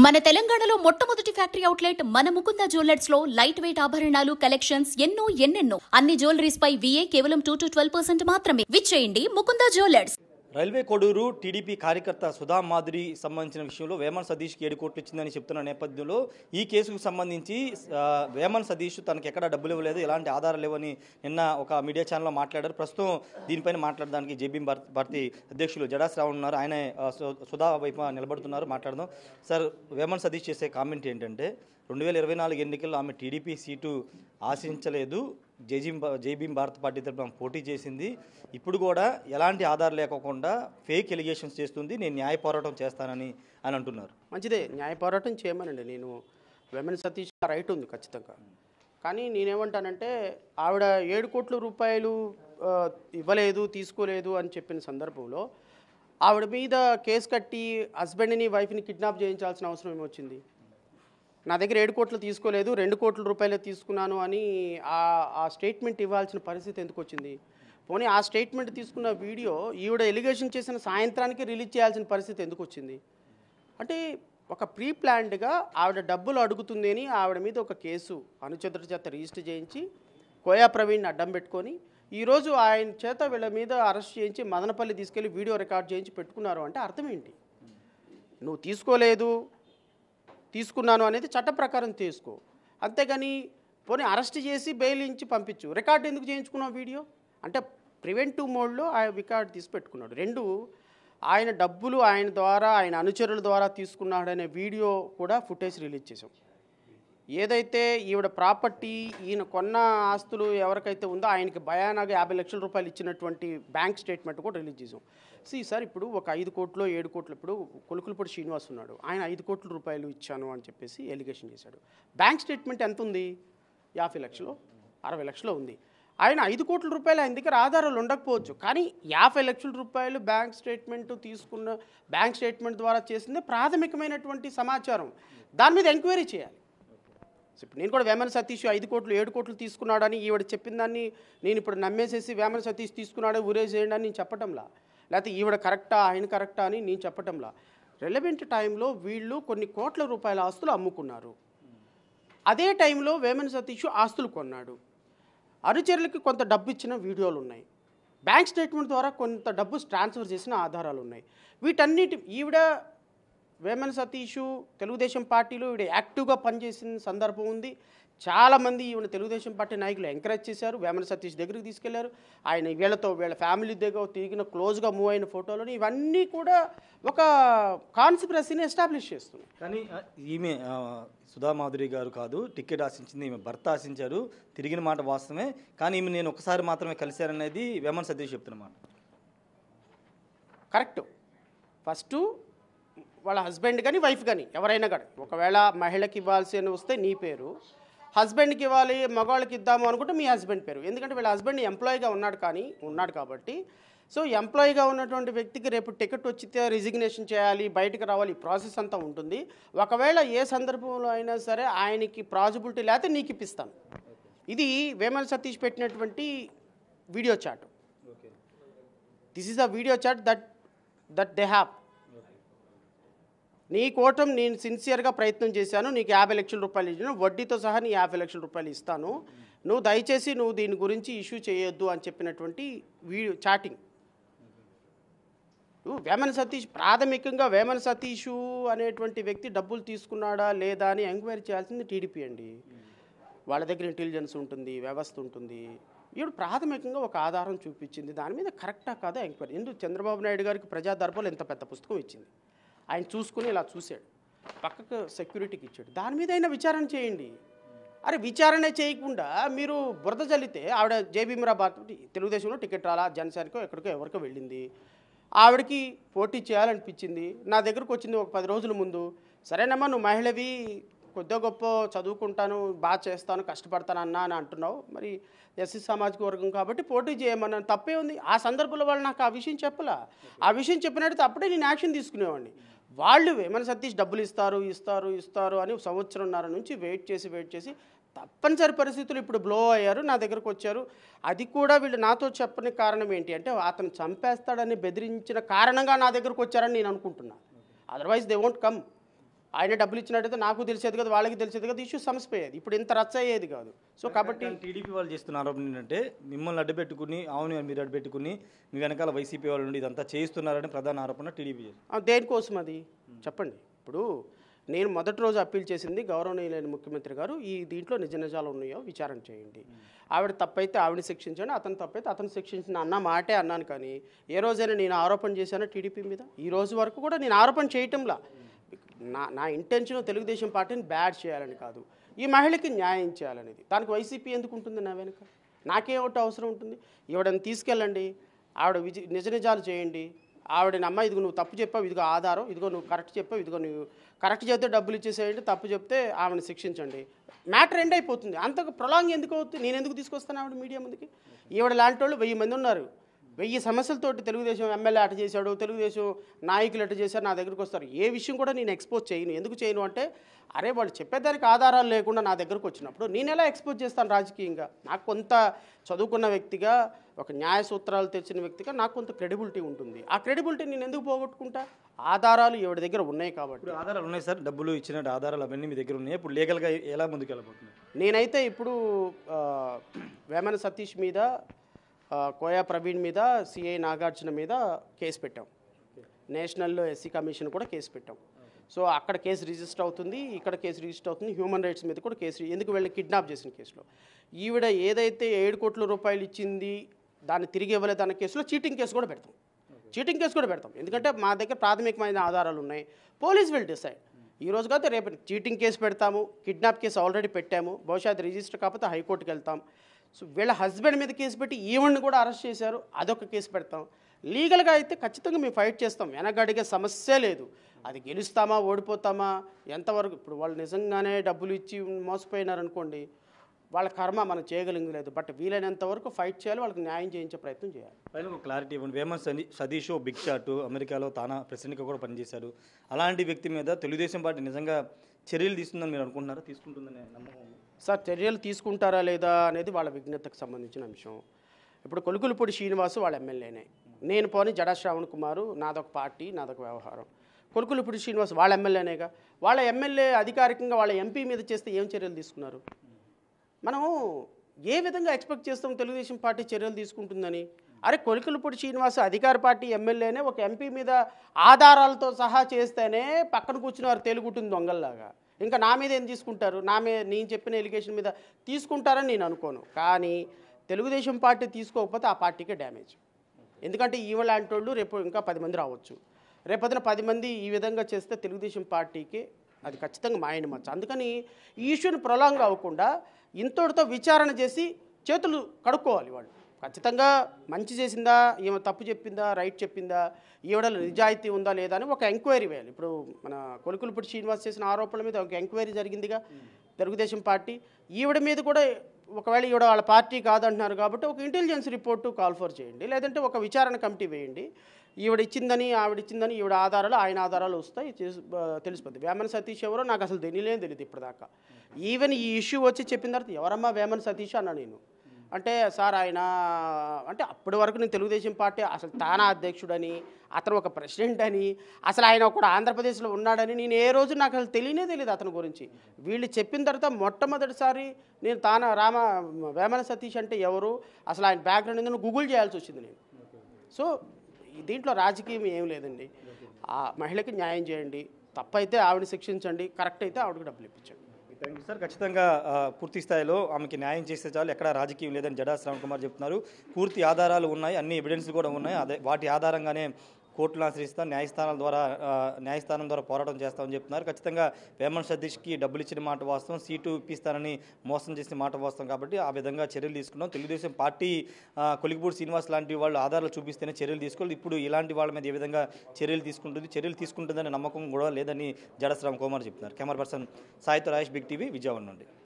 మన తెలంగాణలో మొట్టమొదటి ఫ్యాక్టరీ అవుట్లెట్ మన ముకుంద జ్యువెలర్స్ లో లైట్ వెయిట్ ఆభరణాలు కలెక్షన్స్ ఎన్నెన్నో అన్ని జ్యువెలరీస్ పై VA కేవలం 2 to 12% మాత్రమే. విచ్చేయండి Mukunda jewellers. Railway Koduru TDP కార్యకర్త సుధా మాధురి సంబంధించిన విషయంలో వేమన సతీష్కి 7 కోట్లు ఇచ్చిందని చెప్తున్న నేపథ్యంలో ఈ కేసుకు సంబంధించి వేమన సతీష్ తనకు ఎక్కడ డబ్బులు ఇవ్వలేదు, ఎలాంటి ఆధారాలు లేవని నిన్న ఒక మీడియా ఛానల్లో మాట్లాడారు. ప్రస్తుతం దీనిపైన మాట్లాడడానికి జేబీ భారతి అధ్యక్షులు జడా శ్రావణ్ ఉన్నారు. ఆయన సుధా వైపు నిలబడుతున్నారు. మాట్లాడదాం. సార్, వేమన సతీష్ చేసే కామెంట్ ఏంటంటే 2024 ఎన్నికల్లో ఆమె టీడీపీ సీటు ఆశించలేదు, జేబీ భారత్ పార్టీ తరఫున పోటీ చేసింది. ఇప్పుడు కూడా ఎలాంటి ఆధారం లేకోకుండా ఫేక్ ఎలిగేషన్స్ చేస్తుంది, నేను న్యాయ పోరాటం చేస్తానని అని అంటున్నారు. మంచిదే, న్యాయ పోరాటం చేయమనండి. నేను వేమన సతీష్ రైట్ ఉంది ఖచ్చితంగా. కానీ నేనేమంటానంటే ఆవిడ 7 కోట్ల రూపాయలు ఇవ్వలేదు, తీసుకోలేదు అని చెప్పిన సందర్భంలో ఆవిడ మీద కేసు కట్టి హస్బెండ్ని వైఫ్ని కిడ్నాప్ చేయించాల్సిన అవసరం ఏమొచ్చింది? నా దగ్గర 7 కోట్లు తీసుకోలేదు, 2 కోట్ల రూపాయలే తీసుకున్నాను అని ఆ స్టేట్మెంట్ ఇవ్వాల్సిన పరిస్థితి ఎందుకు వచ్చింది? పోనీ ఆ స్టేట్మెంట్ తీసుకున్న వీడియో ఈవిడ ఎలిగేషన్ చేసిన సాయంత్రానికి రిలీజ్ చేయాల్సిన పరిస్థితి ఎందుకు వచ్చింది? అంటే ఒక ప్రీ ప్లాన్డ్గా ఆవిడ డబ్బులు అడుగుతుంది అని ఆవిడ మీద ఒక కేసు అనుచరుల చేత రిజిస్టర్ చేయించి కోయా ప్రవీణ్ని అడ్డం పెట్టుకొని ఈరోజు ఆయన చేత వీళ్ళ మీద అరెస్ట్ చేయించి మదనపల్లి తీసుకెళ్ళి వీడియో రికార్డ్ చేయించి పెట్టుకున్నారు. అంటే అర్థం ఏంటి? నువ్వు తీసుకోలేదు, తీసుకున్నాను అనేది చట్ట ప్రకారం తీసుకో, అంతేగాని పోనీ అరెస్ట్ చేసి బెయిల్ ఇచ్చి పంపించు. రికార్డ్ ఎందుకు చేయించుకున్నావు వీడియో? అంటే ప్రివెంటివ్ మోడ్లో ఆ రికార్డ్ తీసి పెట్టుకున్నాడు. 2, ఆయన డబ్బులు ఆయన ద్వారా ఆయన అనుచరుల ద్వారా తీసుకున్నాడనే వీడియో కూడా ఫుటేజ్ రిలీజ్ చేసాం. ఏదైతే ఈవిడ ప్రాపర్టీ ఈయన కొన్న ఆస్తులు ఎవరికైతే ఉందో ఆయనకి భయానాగా 50 లక్షల రూపాయలు ఇచ్చినటువంటి బ్యాంక్ స్టేట్మెంట్ కూడా రిలీజ్ చేసాం. సార్, ఇప్పుడు ఒక 5 కోట్లు 7 కోట్లు ఇప్పుడు కొలుకులపూడి శ్రీనివాస్ ఉన్నాడు, ఆయన 5 కోట్ల రూపాయలు ఇచ్చాను అని చెప్పేసి ఎలిగేషన్ చేశాడు. బ్యాంక్ స్టేట్మెంట్ ఎంత ఉంది? 50 లక్షలు 60 లక్షలు ఉంది. ఆయన 5 కోట్ల రూపాయలు ఆయన దగ్గర ఆధారాలు ఉండకపోవచ్చు, కానీ 50 లక్షల రూపాయలు బ్యాంక్ స్టేట్మెంట్ తీసుకున్న బ్యాంక్ స్టేట్మెంట్ ద్వారా చేసిందే ప్రాథమికమైనటువంటి సమాచారం. దాని మీద ఎంక్వైరీ చేయాలి. ఇప్పుడు నేను కూడా వేమన సతీష్ 5 కోట్లు 7 కోట్లు తీసుకున్నాడని ఈవిడ చెప్పిన దాన్ని నేను ఇప్పుడు నమ్మేసేసి వేమన సతీష్ తీసుకున్నాడే ఊరేసేయండి అని నేను చెప్పటంలా, లేకపోతే ఈవిడ కరెక్టా ఆయన కరెక్టా అని నేను చెప్పటంలా. రెలవెంట్ టైంలో వీళ్ళు కొన్ని కోట్ల రూపాయల ఆస్తులు అమ్ముకున్నారు. అదే టైంలో వేమన సతీష్ ఆస్తులు కొన్నాడు. అనుచరులకి కొంత డబ్బు ఇచ్చిన వీడియోలు ఉన్నాయి. బ్యాంక్ స్టేట్మెంట్ ద్వారా కొంత డబ్బు ట్రాన్స్ఫర్ చేసిన ఆధారాలు ఉన్నాయి. వీటన్నిటి ఈవిడ వేమన సతీష్ తెలుగుదేశం పార్టీలో ఈవిడ యాక్టివ్గా పనిచేసిన సందర్భం ఉంది. చాలామంది ఈవిడ తెలుగుదేశం పార్టీ నాయకులు ఎంకరేజ్ చేశారు, వేమన సతీష్ దగ్గరికి తీసుకెళ్లారు. ఆయన వీళ్ళ ఫ్యామిలీ దగ్గర తిరిగిన క్లోజ్గా మూవ్ అయిన ఫోటోలు ఇవన్నీ కూడా ఒక కాన్స్పిరసీని ఎస్టాబ్లిష్ చేస్తున్నాయి. కానీ ఈమె సుధా మాధురి గారు కాదు టికెట్ ఆశించింది, ఈమె భర్త ఆశించారు. తిరిగిన మాట వాస్తవమే, కానీ ఈమె నేను ఒకసారి మాత్రమే కలిశారనేది వేమన సతీష్ చెప్తున్నమాట. కరెక్ట్. ఫస్ట్ వాళ్ళ హస్బెండ్ కానీ వైఫ్ కానీ ఎవరైనా కానీ ఒకవేళ మహిళకి ఇవ్వాల్సి వస్తే నీ పేరు, హస్బెండ్కి ఇవ్వాలి మగవాళ్ళకి ఇద్దాము అనుకుంటే మీ హస్బెండ్ పేరు. ఎందుకంటే వీళ్ళ హస్బెండ్ ఎంప్లాయీగా ఉన్నాడు కాబట్టి. సో ఎంప్లాయీగా ఉన్నటువంటి వ్యక్తికి రేపు టికెట్ వచ్చితే రిజిగ్నేషన్ చేయాలి, బయటకు రావాలి, ఈ ప్రాసెస్ అంతా ఉంటుంది. ఒకవేళ ఏ సందర్భంలో అయినా సరే ఆయనకి ప్రాజిబిలిటీ లేకపోతే నీకు ఇప్పిస్తాను. ఇది వేమన సతీష్ పెట్టినటువంటి video chat. This is a video chat that they have. నీ కోటం నేను సిన్సియర్గా ప్రయత్నం చేశాను, నీకు 50 లక్షల రూపాయలు ఇచ్చాను, వడ్డీతో సహా నీ 50 లక్షల రూపాయలు ఇస్తాను, నువ్వు దయచేసి నువ్వు దీని గురించి ఇష్యూ చేయొద్దు అని చెప్పినటువంటి వీడియో చాటింగ్. వేమన సతీష్ ప్రాథమికంగా వేమన సతీష్ అనేటువంటి వ్యక్తి డబ్బులు తీసుకున్నాడా లేదా అని ఎంక్వైరీ చేయాల్సింది టీడీపీ అండి. వాళ్ళ దగ్గర ఇంటెలిజెన్స్ ఉంటుంది, వ్యవస్థ ఉంటుంది. ఈవిడ ప్రాథమికంగా ఒక ఆధారం చూపించింది, దాని మీద కరెక్టా కాదా ఎంక్వైరీ. ఎందుకు చంద్రబాబు నాయుడు గారికి ప్రజా దర్బార్లో ఎంత పెద్ద పుస్తకం ఇచ్చింది, ఆయన చూసుకుని ఇలా చూశాడు, పక్కకు సెక్యూరిటీకి ఇచ్చాడు, దాని మీద అయినా విచారణ చేయండి. అరే విచారణ చేయకుండా మీరు బురద జల్లితే ఆవిడ జేబీరాబాద్ తెలుగుదేశంలో టికెట్ రాలా, జనసేనకో ఎక్కడికో ఎవరికో వెళ్ళింది, ఆవిడకి పోటీ చేయాలనిపించింది, నా దగ్గరకు వచ్చింది ఒక 10 రోజుల ముందు. సరేనమ్మా నువ్వు మహిళవి, కొద్దిగా గొప్ప చదువుకుంటాను, బాగా చేస్తాను, కష్టపడతాను అన్నా అని అంటున్నావు, మరి ఎస్సీ సామాజిక వర్గం కాబట్టి పోటీ చేయమన్నాను, తప్పే ఉంది. ఆ సందర్భంలో వాళ్ళు నాకు ఆ విషయం చెప్పలా. ఆ విషయం చెప్పినట్టు అప్పుడే నేను యాక్షన్ తీసుకునేవాడిని. వాళ్ళు వేమన సతీష్ డబ్బులు ఇస్తారు అని సంవత్సరంన్నర నుంచి వెయిట్ చేసి తప్పనిసరి పరిస్థితులు ఇప్పుడు బ్లో అయ్యారు, నా దగ్గరకు వచ్చారు. అది కూడా వీళ్ళు నాతో చెప్పని కారణం ఏంటి అంటే అతను చంపేస్తాడని బెదిరించిన కారణంగా నా దగ్గరకు వచ్చారని నేను అనుకుంటున్నాను. Otherwise they won't come. ఆయన డబ్బులు ఇచ్చినట్టయితే నాకు తెలిసేది కదా, వాళ్ళకి తెలిసేది కదా, ఇష్యూ సమసిపోయేది. ఇప్పుడు ఇంత రచ్చ అయ్యేది కాదు. సో కాబట్టి టీడీపీ వాళ్ళు చేస్తున్న ఆరోపణ ఏంటంటే మిమ్మల్ని అడ్డుపెట్టుకుని అవును మీరు అడ్డుపెట్టుకుని మీ వెనకాల వైసీపీ వాళ్ళు ఉండి ఇదంతా చేయిస్తున్నారని ప్రధాన ఆరోపణ టీడీపీ చేస్తుంది. దేనికోసం అది చెప్పండి. ఇప్పుడు నేను మొదటి రోజు అప్పీల్ చేసింది గౌరవనీయులైన ముఖ్యమంత్రి గారు, ఈ దీంట్లో నిజ నిజాలు ఉన్నాయో విచారణ చేయండి, ఆవిడ తప్పైతే ఆవిడని శిక్షించండి, అతను తప్పైతే అతను శిక్షించిన అన్న మాటే అన్నాను. కానీ ఏ రోజైనా నేను ఆరోపణ చేశాను టీడీపీ మీద? ఈ రోజు వరకు కూడా నేను ఆరోపణ చేయటంలా. నా ఇంటెన్షన్ తెలుగుదేశం పార్టీని బ్యాడ్ చేయాలని కాదు, ఈ మహిళకి న్యాయం చేయాలనేది. దానికి వైసీపీ ఎందుకు ఉంటుంది నా వెనుక? నాకేమిటి అవసరం ఉంటుంది? ఈవిడని తీసుకెళ్ళండి, ఆవిడ నిజ నిజాలు చేయండి, ఆవిడని అమ్మ ఇదిగో నువ్వు తప్పు చెప్పావు, ఇదిగో ఆధారం, ఇదిగో నువ్వు కరెక్ట్ చెప్పావు, ఇదిగో నువ్వు కరెక్ట్ చెప్తే డబ్బులు ఇచ్చేసేయండి, తప్పు చెప్తే ఆమెను శిక్షించండి, మ్యాటర్ ఎండ్ అయిపోతుంది. అంతకు ప్రొలాంగ్ ఎందుకు అవుతుంది? నేను ఎందుకు తీసుకొస్తాను ఆవిడ మీడియా ముందుకి? ఈవిడ లాంటి వాళ్ళు 1000 మంది ఉన్నారు, 1000 సమస్యలతోటి తెలుగుదేశం ఎమ్మెల్యే అట చేశాడు, తెలుగుదేశం నాయకులు అట చేశారు, నా దగ్గరికి వస్తారు. ఏ విషయం కూడా నేను ఎక్స్పోజ్ చేయను. ఎందుకు చేయను అంటే, అరే వాళ్ళు చెప్పేదానికి ఆధారాలు లేకుండా నా దగ్గరకు వచ్చినప్పుడు నేను ఎలా ఎక్స్పోజ్ చేస్తాను రాజకీయంగా? నాకు కొంత చదువుకున్న వ్యక్తిగా, ఒక న్యాయ సూత్రాలు తెచ్చిన వ్యక్తిగా నాకు కొంత క్రెడిబిలిటీ ఉంటుంది. ఆ క్రెడిబిలిటీ నేను ఎందుకు పోగొట్టుకుంటా? ఆధారాలు ఎవరి దగ్గర ఉన్నాయి కాబట్టి. ఇప్పుడు ఆధారాలు ఉన్నాయి సార్, డబ్బులు ఇచ్చిన ఆధారాలు అవన్నీ మీ దగ్గర ఉన్నాయి. ఇప్పుడు లీగల్గా ఎలా ముందుకు వెళ్ళబోతుంది? నేనైతే ఇప్పుడు వేమన సతీష్ మీద, కోయా ప్రవీణ్ మీద, సిఐ నాగార్జున మీద కేసు పెట్టాం. నేషనల్లో ఎస్సీ కమిషన్ కూడా కేసు పెట్టాం. సో అక్కడ కేసు రిజిస్టర్ అవుతుంది, ఇక్కడ కేసు రిజిస్టర్ అవుతుంది. హ్యూమన్ రైట్స్ మీద కూడా కేసు, ఎందుకు వెళ్ళి కిడ్నాప్ చేసిన కేసులో ఈవిడ ఏదైతే 7 కోట్ల రూపాయలు ఇచ్చింది దాన్ని తిరిగి ఇవ్వలేదు అన్న కేసులో చీటింగ్ కేసు కూడా పెడతాం. చీటింగ్ కేసు కూడా పెడతాం, ఎందుకంటే మా దగ్గర ప్రాథమికమైన ఆధారాలు ఉన్నాయి. Police will decide. ఈ రోజు కాదు రేపు చీటింగ్ కేసు పెడతాము, కిడ్నాప్ కేసు ఆల్రెడీ పెట్టాము, బహుశా అది రిజిస్టర్ కాకపోతే హైకోర్టుకి వెళ్తాం. సో వీళ్ళ హస్బెండ్ మీద కేసు పెట్టి ఈవెంట్ని కూడా అరెస్ట్ చేశారు, అదొక కేసు పెడతాం. లీగల్గా అయితే ఖచ్చితంగా మేము ఫైట్ చేస్తాం, వెనకడిగే సమస్య లేదు. అది గెలుస్తామా ఓడిపోతామా ఎంతవరకు, ఇప్పుడు వాళ్ళు నిజంగానే డబ్బులు ఇచ్చి మోసపోయినారనుకోండి, వాళ్ళ కర్మ మనం చేయగలిగింది లేదు. బట్ వీలైనంత వరకు ఫైట్ చేయాలి, వాళ్ళకి న్యాయం చేయించే ప్రయత్నం చేయాలి. పైన ఒక క్లారిటీ ఇవ్వండి. వేమన్ సతీష్ బిగ్ షాట్, అమెరికాలో తానా ప్రెసిడెంట్గా కూడా పనిచేశారు. అలాంటి వ్యక్తి మీద తెలుగుదేశం పార్టీ నిజంగా చర్యలు తీసుకుందని మీరు అనుకుంటున్నారా? తీసుకుంటుందని నమ్మకం సార్, చర్యలు తీసుకుంటారా లేదా అనేది వాళ్ళ విజ్ఞతకు సంబంధించిన అంశం. ఇప్పుడు కొలుకులపూడి శ్రీనివాసు వాళ్ళ ఎమ్మెల్యేనే, నేను పోని జడా శ్రావణ్ కుమారు, నాదొక పార్టీ, నాదొక వ్యవహారం. కొలుకులపూడి శ్రీనివాస్ వాళ్ళ ఎమ్మెల్యేనేగా, వాళ్ళ ఎమ్మెల్యే అధికారికంగా వాళ్ళ ఎంపీ మీద చేస్తే ఏం చర్యలు తీసుకున్నారు? మనం ఏ విధంగా ఎక్స్పెక్ట్ చేస్తాం తెలుగుదేశం పార్టీ చర్యలు తీసుకుంటుందని? అరే కొలుకులపూడి శ్రీనివాస్ అధికార పార్టీ ఎమ్మెల్యేనే ఒక ఎంపీ మీద ఆధారాలతో సహా చేస్తేనే పక్కన కూర్చుని వారు తేలుగుంటుంది దొంగల్లాగా. ఇంకా నా మీద ఏం తీసుకుంటారు? నా మీద నేను చెప్పిన ఎలిగేషన్ మీద తీసుకుంటారని నేను అనుకోను. కానీ తెలుగుదేశం పార్టీ తీసుకోకపోతే ఆ పార్టీకే డ్యామేజ్. ఎందుకంటే ఈవలాంటి వాళ్ళు రేపు ఇంకా 10 మంది రావచ్చు. రేపొద్దున 10 మంది ఈ విధంగా చేస్తే తెలుగుదేశం పార్టీకి అది ఖచ్చితంగా మాయని మచ్చ. అందుకని ఈ ఇష్యూని ప్రొలాంగ్ అవ్వకుండా ఇంతటితో విచారణ చేసి చేతులు కడుక్కోవాలి వాళ్ళు. ఖచ్చితంగా మంచి చేసిందా, ఈమె తప్పు చెప్పిందా, రైట్ చెప్పిందా, ఈవిడలో నిజాయితీ ఉందా లేదా అని ఒక ఎంక్వైరీ వేయాలి. ఇప్పుడు మన కొలుకులపూడి శ్రీనివాస్ చేసిన ఆరోపణల మీద ఒక ఎంక్వైరీ జరిగిందిగా తెలుగుదేశం పార్టీ. ఈవిడ మీద కూడా ఒకవేళ ఈవిడ వాళ్ళ పార్టీ కాదంటున్నారు కాబట్టి ఒక ఇంటెలిజెన్స్ రిపోర్టు కాల్ ఫర్ చేయండి, లేదంటే ఒక విచారణ కమిటీ వేయండి. ఈవిడ ఇచ్చిందని ఆవిడ ఇచ్చిందని ఈవిడ ఆధారాలు ఆయన ఆధారాలు వస్తాయి, తెలిసిపోద్ది. వేమన సతీష్ ఎవరో నాకు అసలు తెలియదు ఇప్పటిదాకా. ఈవెన్ ఈ ఇష్యూ వచ్చి చెప్పిన తర్వాత ఎవరమ్మా వేమన సతీష్ అన్నా నేను అంటే, సార్ ఆయన అంటే అప్పటి వరకు నేను తెలుగుదేశం పార్టీ అసలు తానా అధ్యక్షుడని, అతను ఒక ప్రెసిడెంట్ అని, అసలు ఆయన ఒకడు ఆంధ్రప్రదేశ్లో ఉన్నాడని నేను ఏ రోజు నాకు అసలు తెలియదు అతని గురించి. వీళ్ళు చెప్పిన తర్వాత మొట్టమొదటిసారి నేను వేమన సతీష్ అంటే ఎవరు, అసలు ఆయన బ్యాక్గ్రౌండ్ ఏందో గూగుల్ చేయాల్సి వచ్చింది నేను. సో దీంట్లో రాజకీయం ఏం లేదండి. ఆ మహిళకి న్యాయం చేయండి, తప్పైతే ఆవిడని శిక్షించండి, కరెక్ట్ అయితే ఆవిడకి డబ్బులు ఇప్పించండి. Thank you sir. ఖచ్చితంగా పూర్తి స్థాయిలో ఆమెకి న్యాయం చేస్తే చాలు, ఎక్కడ రాజకీయం లేదని జడా శ్రావణ్ కుమార్ చెప్తున్నారు. పూర్తి ఆధారాలు ఉన్నాయి, అన్ని ఎవిడెన్స్ కూడా ఉన్నాయి. అదే వాటి ఆధారంగానే కోర్టును ఆశ్రయిస్తాం, న్యాయస్థానం ద్వారా పోరాటం చేస్తామని చెప్తున్నారు. ఖచ్చితంగా వేమన్ సతీష్కి డబ్బులు ఇచ్చిన మాట వాస్తవం, సీటు ఇప్పిస్తానని మోసం చేసిన మాట వాస్తవం. కాబట్టి ఆ విధంగా చర్యలు తీసుకున్నాం. తెలుగుదేశం పార్టీ కొలికిపూడి శ్రీనివాస్ లాంటి వాళ్ళు ఆధారాలు చూపిస్తేనే చర్యలు తీసుకోవాలి. ఇప్పుడు ఇలాంటి వాళ్ళ మీద ఏ విధంగా చర్యలు తీసుకుంటుందని నమ్మకం కూడా లేదని జడా శ్రావణ్ కుమార్ చెప్తున్నారు. కెమెరా పర్సన్ సాయితో రాయేష్, బిగ్ టీవీ, విజయవాడ నుండి.